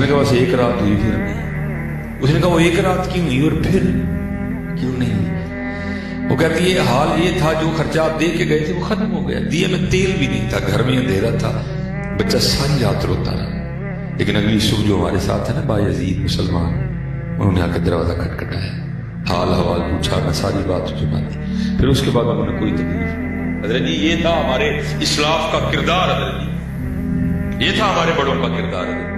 اس نے کہا بس ایک رات ہوئی پھر نہیں. اس نے کہا وہ ایک رات کیوں ہوئی اور پھر کیوں نہیں ہوئی؟ وہ کہتی ہے حال یہ تھا جو خرچہ آپ دے کے گئے تھے وہ ختم ہو گیا، دیے میں تیل بھی نہیں تھا، گھر میں اندھیرا تھا، بچہ ساری رات روتا رہا. لیکن اگلی صبح جو ہمارے ساتھ ہے نا بھائی عزیز مسلمان، انہوں نے آ کے دروازہ کھٹکھٹایا، حال حوال پوچھا، میں ساری بات سنا دی. پھر اس کے بعد انہوں نے کوئی تکلیف. حضرت جی یہ تھا ہمارے اسلاف کا کردار. حضرت جی یہ تھا ہمارے بڑوں کا کردار. حضرت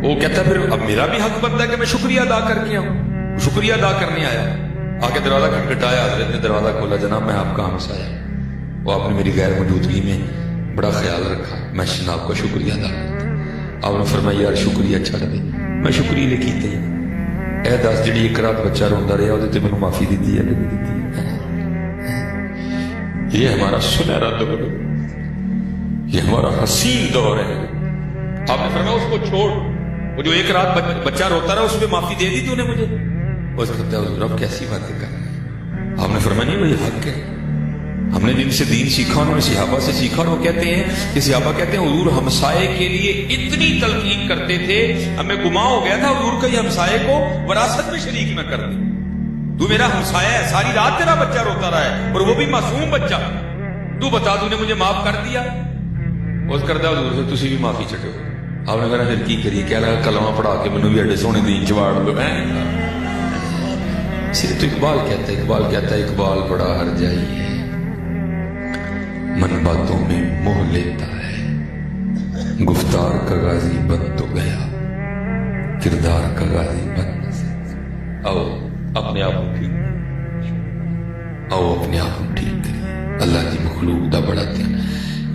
وہ کہتا پھر اب میرا بھی حق بنتا ہے کہ میں شکریہ ادا کر کے آؤں. شکریہ ادا کرنے آیا، آ کے دروازہ کھٹکھٹایا. حضرت نے دروازہ کھولا، جناب میں آپ کا ہمسایہ. وہ آپ نے میری غیر موجودگی میں بڑا خیال رکھا، میں جناب کا شکریہ ادا کرتا. آپ نے فرمایا یار شکریہ چھڑ دے، میں شکریہ لے کیتے ہیں. اے دس جڑی ایک رات بچہ روندا رہا وہ مینوں معافی دیتی ہے کہ نہیں دیتی؟ یہ ہمارا سنہرا دور، یہ ہمارا حسین دور ہے. آپ نے فرمایا اس کو چھوڑ، وہ جو ایک رات بچہ روتا رہا اس پہ معافی دے دی تو نے مجھے. وہ کہتا ہے حضور اب کیسی باتیں کر رہے ہیں؟ آپ نے فرمایا نہیں وہی حق ہے. ہم نے جن سے دین سیکھا انہوں نے صحابہ سے سیکھا. وہ کہتے ہیں کہ صحابہ کہتے ہیں حضور ہمسائے کے لیے اتنی تلقین کرتے تھے، ہمیں گما ہو گیا تھا حضور کہیں ہمسائے کو وراثت میں شریک نہ کر دے. تو میرا ہمسایہ ہے، ساری رات تیرا بچہ روتا رہا ہے اور وہ بھی معصوم بچہ، تو بتا تو نے مجھے معاف کر دیا. اس کردہ حضور سے تسی بھی معافی چٹو. آپ نے کہا پھر کی کریے؟ کہہ رہا کلمہ پڑھا کے مینوں بھی اڈے سونے دین چواڑ دو. صرف تو اقبال کہتا ہے اقبال بڑا ہر جائی ہے، من باتوں میں موہ لیتا ہے، گفتار کا غازی بن تو گیا، کردار کا غازی بن نہ سکتا. آؤ اپنے آپ کو ٹھیک آؤ اپنے آپ کو ٹھیک کریے. اللہ کی مخلوق دا بڑا دن.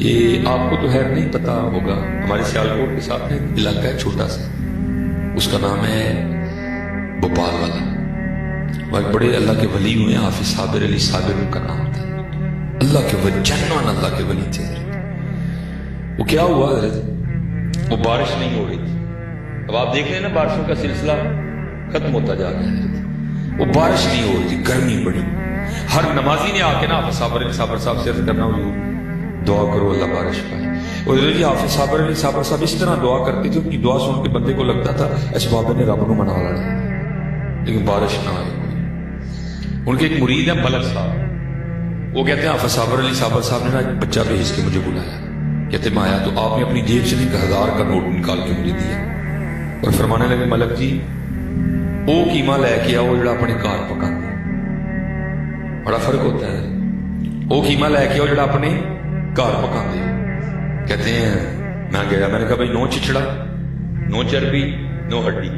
یہ آپ کو تو خیر نہیں پتا ہوگا، ہمارے سیالکوٹ کے ساتھ میں علاقہ ہے چھوٹا سا، اس کا نام ہے بھوپال والا. وہ ایک بڑے اللہ کے ولی ہوئے ہیں، حافظ صابر علی صابر ان کا نام تھا. اللہ کے ولی، جنوان اللہ کے ولی تھے. وہ کیا ہوا حضرت، وہ بارش نہیں ہو رہی تھی. اب آپ دیکھ رہے ہیں نا بارشوں کا سلسلہ ختم ہوتا جا رہا ہے. وہ بارش نہیں ہو رہی تھی، گرمی بڑی. ہر نمازی نے آ کے نا حافظ صابر علی صابر صاحب سے عرض کرنا حضور دعا کرو اللہ بارش پائے. اور جی حافظ صابر علی صابر صاحب اس طرح دعا کرتے تھے، ان کی دعا سن کے بندے کو لگتا تھا اس بابے نے رب کو منا لڑا، لیکن بارش نہ آئی. ان کے ایک مرید ہیں ملک صاحب، وہ کہتے ہیں حافظ صابر علی صابر صاحب نے نا ایک بچہ بھیج کے مجھے بلایا. کہتے میں آیا تو آپ نے اپنی جیب سے 1000 کا نوٹ نکال کے مجھے دیا اور فرمانے لگے ملک جی وہ قیمہ لے کے آؤ جڑا اپنے کار پکا دے. بڑا فرق ہوتا ہے. وہ قیمہ لے کے آؤ جڑا اپنے کار پکا دے. کہتے ہیں میں گیا، میں نے کہا بھائی نو چچڑا، نو چربی، نو ہڈی،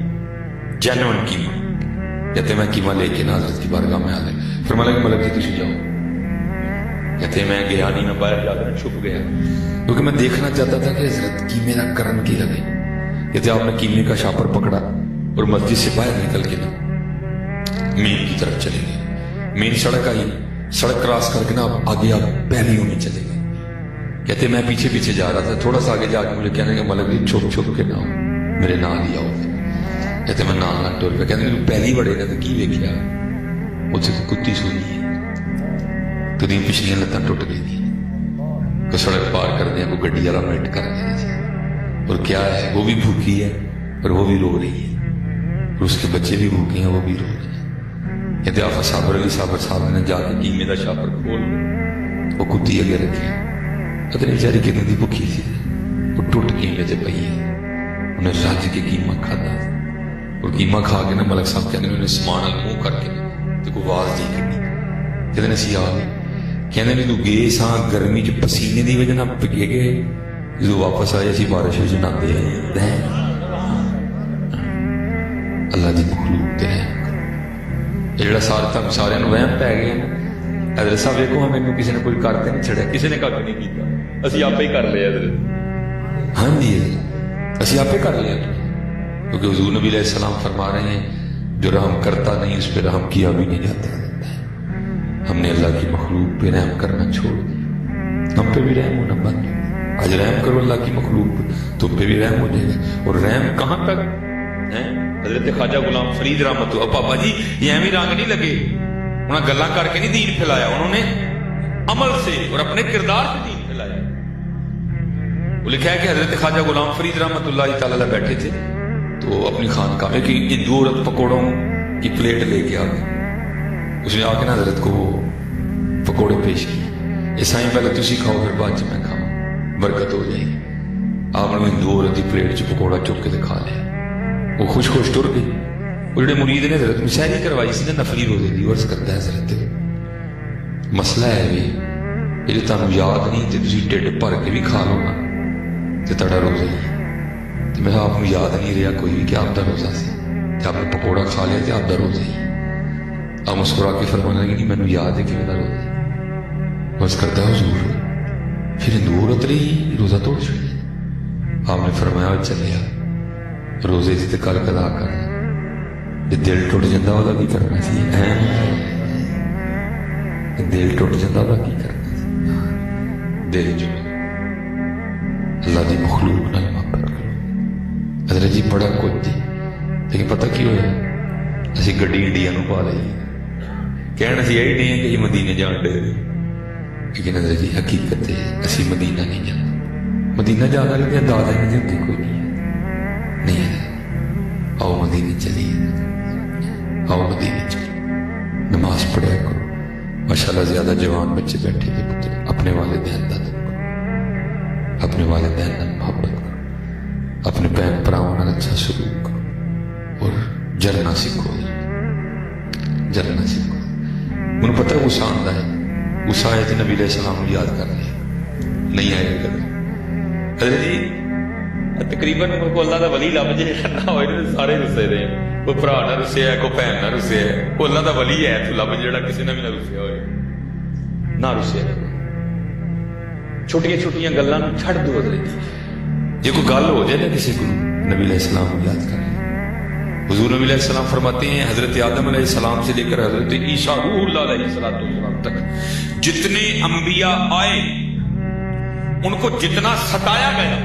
جینوئن قیمہ. کہتے ہیں میں قیمہ لے کے حضرت کی بارگاہ میں آ گئے. فرمانے لگے ملک جی تسی جاؤ. کہتے ہیں میں گیا نہیں، میں باہر جا کر چھپ گیا کیونکہ میں دیکھنا چاہتا تھا کہ حضرت قیمے کا کرن کی لگے. کہتے آپ نے قیمے کا شاپر پکڑا اور مسجد سے باہر نکل کے نا مین کی طرف چلے گئے. مین سڑک آئی، سڑک کراس کر کے نا آگے آپ پہلیوں میں چلے گئے. کہتے میں پیچھے پیچھے جا رہا تھا، تھوڑا سا آگے جا کے مجھے کہنے کہ ملک جی چھپ چھپ کے نہ ہو میرے نام لیا ہو. کہتے میں نام نہ ٹور پہ. کہتے تو پہلی بڑے نے تو کی ویکھیا اتنے تو کتی سوئی ہے تو دین پچھلیاں لتاں ٹوٹ گئی تھی. کوئی سڑک پار کر دیا، کوئی گڈی والا میٹ کر دیا. اور کیا ہے وہ بھی بھوکی ہے اور وہ بھی رو رہی ہے اور اس کے بچے بھی بھوکے ہیں وہ بھی رو رہے ہیں. کہتے حافظ صابر علی صابر صاحب نے جا کے قیمے کا شاپر کھول وہ کتی اگے رکھی. پتہ نہیں بیچاری کتنی دی بھوکی تھی، وہ ٹوٹ قیمے سے پئی ہے. انہیں رج کے قیمہ کھادا اور قیمہ کھا کے نا ملک صاحب کہنے انہیں سمان منہ کر کے تو کوئی آواز نہیں کرنی. کہتے سی آ گئی. کہنے بھی تو گئے ساں گرمی چ پسینے دی وجہ نہ پگے گئے، جو واپس آئے اسی بارش میں نہاندے آئے. اللہ دی مخلوق تے ہے یہ جڑا سارے وہم پی گئے نا. حضرت صاحب دیکھو ہمیں کسی نے کوئی کرتے نہیں چھڑیا، کسی نے کھ نہیں کیتا، اسی آپ ہی کر لیا حضرت. ہاں جی اسی آپ ہی کر لیا کیونکہ حضور نبی علیہ السلام فرما رہے ہیں جو رحم کرتا نہیں اس پہ رحم کیا بھی نہیں جاتا. ہم نے اللہ کی مخلوق پہ رحم کرنا چھوڑ دیا. ہم پہ بھی رحم ہونا بند. آج رحم کرو اللہ کی مخلوق پہ، تم پہ بھی رحم ہو جائے گا. اور رحم کہاں تک ہے؟ حضرت خواجہ غلام فرید رحمت اللہ. پاپا جی یہ ایویں رنگ نہیں لگے، انہوں نے گلاں کر کے نہیں دین پھیلایا، انہوں نے عمل سے اور اپنے کردار سے دین پھیلایا. وہ لکھا ہے کہ حضرت خواجہ غلام فرید رحمت اللہ تعالی بیٹھے تھے تو اپنی خانقاہ میں کہ ہندو عورت پکوڑوں کی پلیٹ لے کے آ گئی. اس نے آ کے نا حضرت کو پکوڑے پیش کیے. عیسائی پہلے تسی کھاؤ پھر بعد میں کھاؤں، برکت ہو جائے گی. آپ نے ہندو عورت کی پلیٹ چ پکوڑا چک کے دکھا لیا. وہ خوش خوش ٹر گئی. وہ جڑے مرید نے حضرت میں سحری کروائی سی نا نفلی روزے کی، عرض کرتا ہے حضرت مسئلہ ہے بھی یہ جو تمہیں یاد نہیں تو تھی ڈیڈ بھر کے بھی کھا لو نا تو تڑا روزہ ہی. تو میں آپ کو یاد نہیں رہا کوئی بھی کہ آپ کا روزہ سی، آپ نے پکوڑا کھا لیا تو آپ کا روزہ ہی. آپ مسکرا کے فرمانے لگے نہیں مینوں یاد ہے کہ میرا روزہ ہے. عرض کرتا ہے حضور پھر ہندو عورت رہی روزہ توڑ چھوڑی. آپ نے فرمایا چلیا روزے سے کل قضا کرنا، جی دل ٹوٹ جاتا وہ کی کرنا سی. دل ٹوٹ جاتا وہ کی کرنا سی. دل جو اللہ دی مخلوق نال محبت کرو. حضرت جی بڑا کچھ دی لیکن پتہ کی ہوا اسی گڈی انڈیا نو پا لئی. کہنا سی یہی نہیں ہے کہ یہ مدینے جان دے، لیکن حضرت جی حقیقت ہے اسی مدینہ نہیں جانا. مدینہ جانا لگے دادا نہیں ہوتی کوئی نہیں ہے. آؤ مدینے چلیے، آؤ مدینے چلیے، نماز پڑھا کرو. ماشاءاللہ زیادہ جوان بچے بیٹھے تھے پتر اپنے والدین کا دل کرو، اپنے والدین کا محبت کرو، اپنے بہن بھراؤں کا اچھا سلوک کرو اور جرنا سیکھو. جرنا سیکھو. انہوں پتہ ہے غصہ آتا ہے، غصہ آئے تو نبی علیہ السلام کو یاد کر لیا نہیں آئے گا. حضرت جی تقریباً کو اللہ کا ولی لب جائے نہ ہوئے سارے رسے رہے ہیں. کوئی برا نہ رسیا ہے، کوئی بھن نہ رسیا ہے، کوئی اللہ کا ولی ہے تو لب جڑا کسی نے بھی نہ رسیا ہوئے نہ رسیا. چھوٹیاں چھوٹیاں گلاں چھڑ دو. حضرت جی کوئی گل ہو جائے نا کسی کو نبی علیہ السلام کو یاد کر. حضور نبی علیہ السلام فرماتے ہیں حضرت آدم علیہ السلام سے لے کر حضرت عیسیٰ روح اللہ علیہ السلام تک جتنے انبیاء آئے ان کو جتنا ستایا گیا،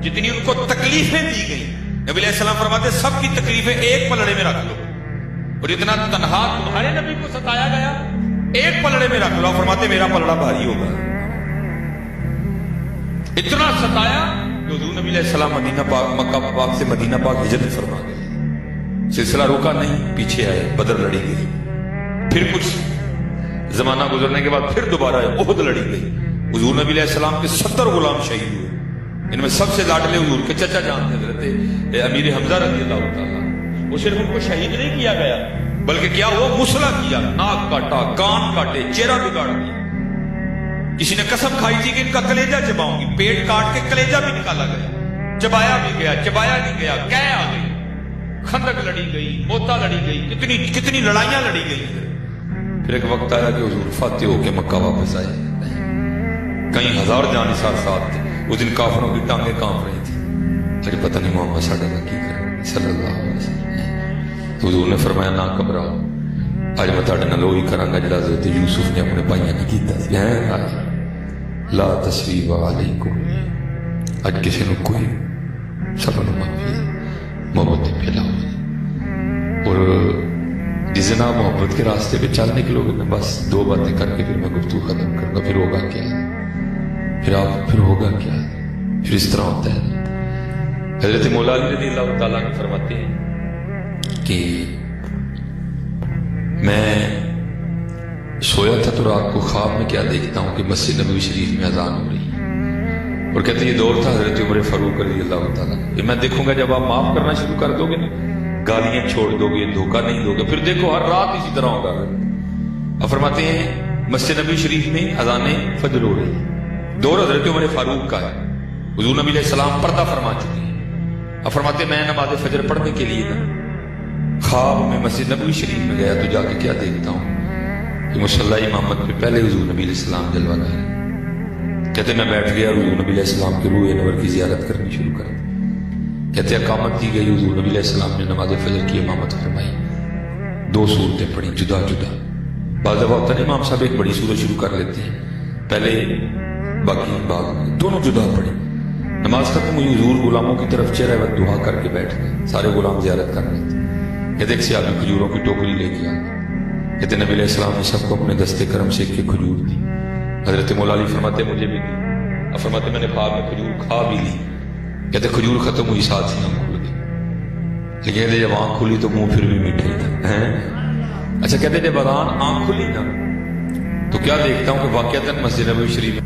جتنی ان کو تکلیفیں دی گئی، نبی علیہ السلام فرماتے سب کی تکلیفیں ایک پلڑے میں رکھ لو. اور جتنا تنہا تمہارے نبی کو ستایا گیا ایک پلڑے میں رکھ لو. فرماتے میرا پلڑا بھاری ہوگا. اتنا ستایا کہ حضور نبی علیہ السلام مدینہ پاک مکہ پاک سے مدینہ پاک ہجرت فرما گئے. سلسلہ روکا نہیں، پیچھے آئے، بدر لڑی گئی. پھر کچھ زمانہ گزرنے کے بعد پھر دوبارہ احد لڑی گئی. حضور نبی علیہ السلام کے 70 غلام شہید ہوئے. ان میں سب سے لاڈلے حضور کے چچا جان تھے حضرت امیر حمزہ رضی اللہ تعالیٰ. وہ صرف ان کو شہید نہیں کیا گیا بلکہ کیا ہوا مسلح کیا، ناک کاٹا، کان کاٹے، چہرہ بگاڑ دیا. کسی نے قسم کھائی تھی کہ ان کا کلیجہ چباؤں گی، پیٹ کاٹ کے کلیجہ بھی نکالا گیا، چبایا بھی گیا، چبایا نہیں گیا، کہہ آ گئی. خندق لڑی گئی، موتا لڑی گئی، کتنی لڑائیاں لڑی گئی. پھر ایک وقت آیا کہ حضور فاتح ہو کے مکہ واپس آئے. کئی ہزار جانثار ساتھ تھے. اس دن کافروں کی ٹانگیں کانپ رہی تھی. اجے پتہ نہیں محمد ساڈے کا کی کرے صلی اللہ علیہ وسلم. تو حضور نے فرمایا نہ گھبراؤ، اج میں تہاڈے نال وہی کراں گا جڑا حضرت یوسف نے اپنے بھائیاں نے کیتا سی. لا تثریب علیکم، اج کسی نے کوئی سب نو معافی محبت پھیلاؤ. اور جس دن آپ محبت کے راستے پہ چل نکلو گے نا بس 2 باتیں کر کے پھر میں گفتگو ختم کروں گا. پھر ہوگا کیا، پھر ہوگا کیا، پھر اس طرح ہوتا ہے. حضرت مولا علی رضی اللہ تعالیٰ نے فرماتے ہیں کہ میں سویا تھا تو رات کو خواب میں کیا دیکھتا ہوں کہ مسجد نبوی شریف میں اذان ہو رہی ہے. اور کہتے ہیں یہ دور تھا حضرت عمر فاروق رضی اللہ تعالیٰ. یہ میں دیکھوں گا جب آپ معاف کرنا شروع کر دو گے نا، گالیاں چھوڑ دو گے، دھوکہ نہیں دو گے، پھر دیکھو ہر رات اسی طرح ہوگا. اب فرماتے ہیں مسجد نبی شریف میں اذان فجر ہو رہی ہے. دور حضرت عمر فاروق کا ہے. حضور نبی علیہ السلام پردہ فرما چکے ہیں. اب فرماتے ہیں میں نماز فجر پڑھنے کے لیے نا خواب میں مسجد نبوی شریف میں گیا تو جا کے کیا دیکھتا ہوں کہ مصلی امامت پہ پہلے حضور نبی علیہ السلام جلوہ گئے. کہتے میں بیٹھ گیا اور حضور نبی علیہ السلام کے روح انور کی زیارت کرنی شروع کر دی. کہتے اقامت کی گئی، حضور نبی علیہ السلام نے نماز فجر کی امامت فرمائی. 2 صورتیں پڑھی جدا جدا. بعض دفعہ ہوتا ہے امام صاحب ایک بڑی صورت شروع کر لیتے ہیں، پہلے باقی دونوں جدا پڑھی. نماز ختم ہوئی، حضور غلاموں کی طرف چہرہ وقت دعا کر کے بیٹھ گئے. سارے غلام زیارت کر رہے تھے. کہتے ایک سیاہ کھجوروں کی ٹوکری لے کے آ گئے. کہتے نبی علیہ السلام نے سب کو اپنے دستے کرم سے ایک کھجور دی. حضرت مولا علی فرماتے مجھے بھی دی. اب فرماتے میں نے خواب میں کھجور کھا بھی لی. کہتے کھجور ختم ہوئی، ساتھ ہی ہم کھل گئے. لیکن کہتے جب آنکھ کھلی تو منہ پھر بھی میٹھے ہیں. اچھا کہتے جب اذان آنکھ کھلی نا تو کیا دیکھتا ہوں کہ واقعتاً مسجد نبوی شریف